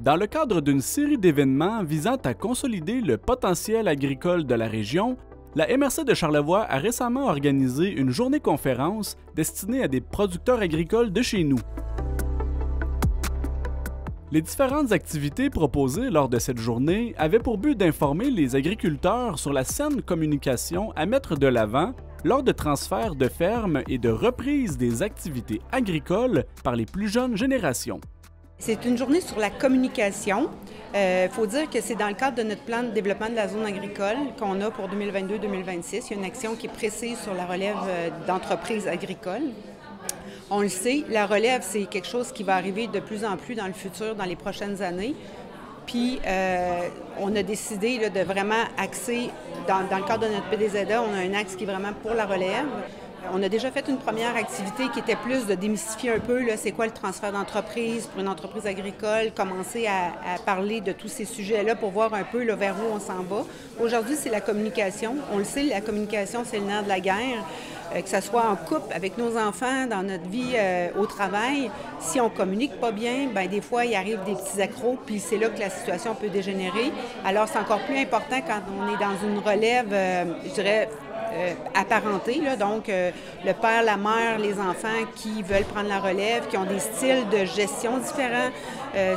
Dans le cadre d'une série d'événements visant à consolider le potentiel agricole de la région, la MRC de Charlevoix a récemment organisé une journée-conférence destinée à des producteurs agricoles de chez nous. Les différentes activités proposées lors de cette journée avaient pour but d'informer les agriculteurs sur la saine communication à mettre de l'avant lors de transferts de fermes et de reprise des activités agricoles par les plus jeunes générations. C'est une journée sur la communication. Il faut dire que c'est dans le cadre de notre plan de développement de la zone agricole qu'on a pour 2022-2026. Il y a une action qui est précise sur la relève d'entreprises agricoles. On le sait, la relève, c'est quelque chose qui va arriver de plus en plus dans le futur, dans les prochaines années. Puis, on a décidé là, de vraiment axer, dans le cadre de notre PDZA, on a un axe qui est vraiment pour la relève. On a déjà fait une première activité qui était plus de démystifier un peu c'est quoi le transfert d'entreprise pour une entreprise agricole, commencer à parler de tous ces sujets-là pour voir un peu vers où on s'en va. Aujourd'hui, c'est la communication. On le sait, la communication, c'est le nerf de la guerre. Que ce soit en couple, avec nos enfants, dans notre vie au travail, si on ne communique pas bien, bien des fois, il arrive des petits accros, puis c'est là que la situation peut dégénérer. Alors, c'est encore plus important quand on est dans une relève, je dirais, apparentés, donc le père, la mère, les enfants qui veulent prendre la relève, qui ont des styles de gestion différents,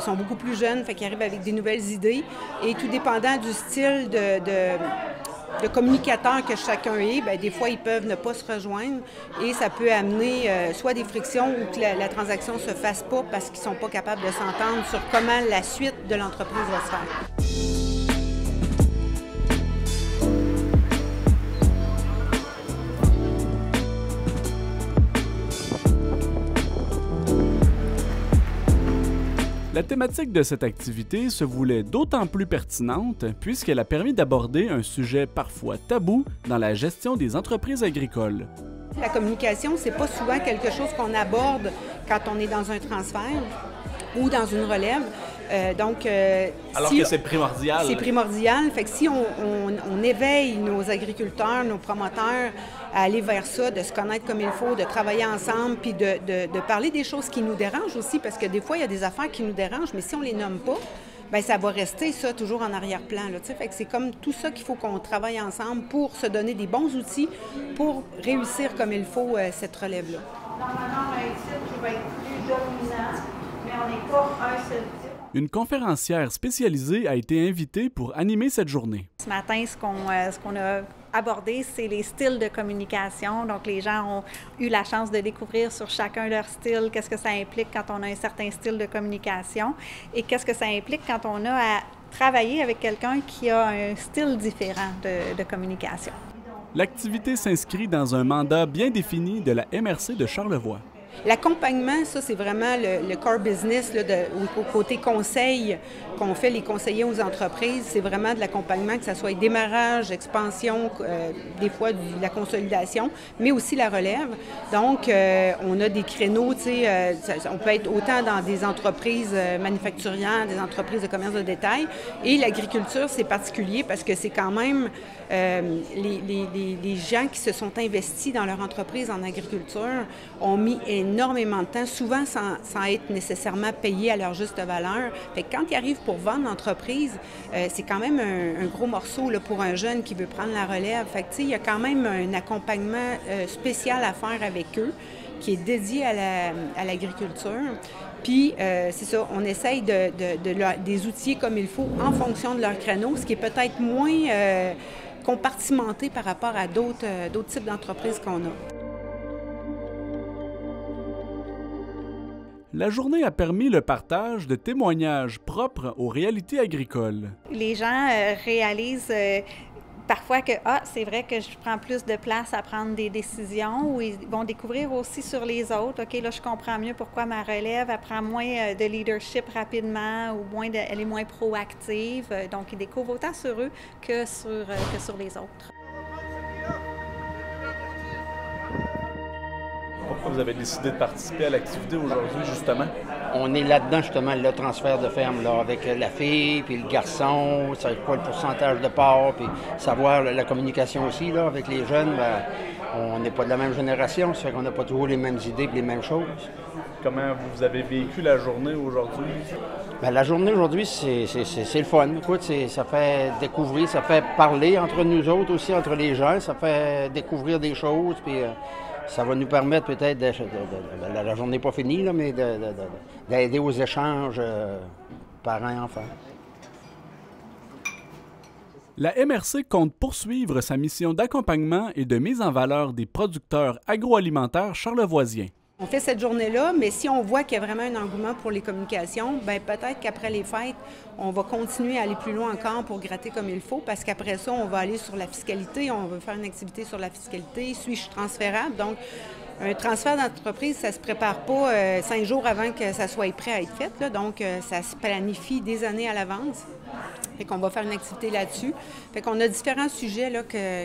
sont beaucoup plus jeunes, fait qu'ils arrivent avec des nouvelles idées. Et tout dépendant du style de communicateur que chacun est, bien, des fois, ils peuvent ne pas se rejoindre et ça peut amener soit des frictions ou que la transaction ne se fasse pas parce qu'ils ne sont pas capables de s'entendre sur comment la suite de l'entreprise va se faire. La thématique de cette activité se voulait d'autant plus pertinente puisqu'elle a permis d'aborder un sujet parfois tabou dans la gestion des entreprises agricoles. La communication, c'est pas souvent quelque chose qu'on aborde quand on est dans un transfert ou dans une relève. Alors que c'est primordial. C'est primordial. Fait que si on éveille nos agriculteurs, nos promoteurs à aller vers ça, de se connaître comme il faut, de travailler ensemble, puis de parler des choses qui nous dérangent aussi, parce que des fois, il y a des affaires qui nous dérangent, mais si on les nomme pas, bien, ça va rester ça toujours en arrière-plan. Fait que c'est comme tout ça qu'il faut qu'on travaille ensemble pour se donner des bons outils pour réussir comme il faut cette relève-là. Normalement, on a un titre qui va être plus dominant, mais on n'est pas un seul type. Une conférencière spécialisée a été invitée pour animer cette journée. Ce matin, ce qu'on a abordé, c'est les styles de communication. Donc, les gens ont eu la chance de découvrir sur chacun leur style, qu'est-ce que ça implique quand on a un certain style de communication et qu'est-ce que ça implique quand on a à travailler avec quelqu'un qui a un style différent de communication. L'activité s'inscrit dans un mandat bien défini de la MRC de Charlevoix. L'accompagnement, ça, c'est vraiment le core business au côté conseil qu'on fait les conseillers aux entreprises. C'est vraiment de l'accompagnement, que ce soit démarrage, expansion, des fois de la consolidation, mais aussi la relève. Donc, on a des créneaux, on peut être autant dans des entreprises manufacturières, des entreprises de commerce de détail. Et l'agriculture, c'est particulier parce que c'est quand même les gens qui se sont investis dans leur entreprise en agriculture ont mis énormément de temps, souvent sans être nécessairement payés à leur juste valeur. Fait que quand ils arrivent pour vendre l'entreprise, c'est quand même un gros morceau là, pour un jeune qui veut prendre la relève. Fait que, il y a quand même un accompagnement spécial à faire avec eux qui est dédié à l'agriculture. Puis, c'est ça, on essaye des outils comme il faut en fonction de leur créneau, ce qui est peut-être moins compartimenté par rapport à d'autres types d'entreprises qu'on a. La journée a permis le partage de témoignages propres aux réalités agricoles. Les gens réalisent parfois que c'est vrai que je prends plus de place à prendre des décisions, ou ils vont découvrir aussi sur les autres. OK, là, je comprends mieux pourquoi ma relève elle prend moins de leadership rapidement ou elle est moins proactive. Donc, ils découvrent autant sur eux que sur les autres. Pourquoi vous avez décidé de participer à l'activité aujourd'hui, justement? On est là-dedans, justement, le transfert de ferme, là, avec la fille, puis le garçon, c'est quoi le pourcentage de part, puis savoir la communication aussi, là, avec les jeunes, on n'est pas de la même génération, ça fait qu'on n'a pas toujours les mêmes idées et les mêmes choses. Comment vous avez vécu la journée aujourd'hui? Bien, la journée aujourd'hui, c'est le fun. Écoute, ça fait découvrir, ça fait parler entre nous autres aussi, entre les gens, ça fait découvrir des choses, puis ça va nous permettre peut-être, la journée n'est pas finie, là, mais d'aider aux échanges parents-enfants. La MRC compte poursuivre sa mission d'accompagnement et de mise en valeur des producteurs agroalimentaires charlevoisiens. On fait cette journée-là, mais si on voit qu'il y a vraiment un engouement pour les communications, bien peut-être qu'après les fêtes, on va continuer à aller plus loin encore pour gratter comme il faut, parce qu'après ça, on va aller sur la fiscalité, on va faire une activité sur la fiscalité, suis-je transférable? Donc, un transfert d'entreprise, ça ne se prépare pas 5 jours avant que ça soit prêt à être fait, là, donc ça se planifie des années à l'avance. Fait qu'on va faire une activité là-dessus. Fait qu'on a différents sujets là,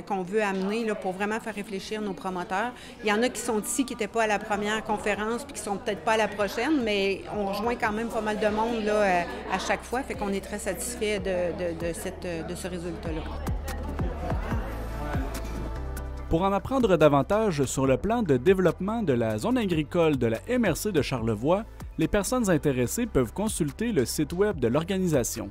qu'on veut amener là, pour vraiment faire réfléchir nos promoteurs. Il y en a qui sont ici, qui n'étaient pas à la première conférence, puis qui ne sont peut-être pas à la prochaine, mais on rejoint quand même pas mal de monde là, à chaque fois. Fait qu'on est très satisfait de ce résultat-là. Pour en apprendre davantage sur le plan de développement de la zone agricole de la MRC de Charlevoix, les personnes intéressées peuvent consulter le site web de l'organisation.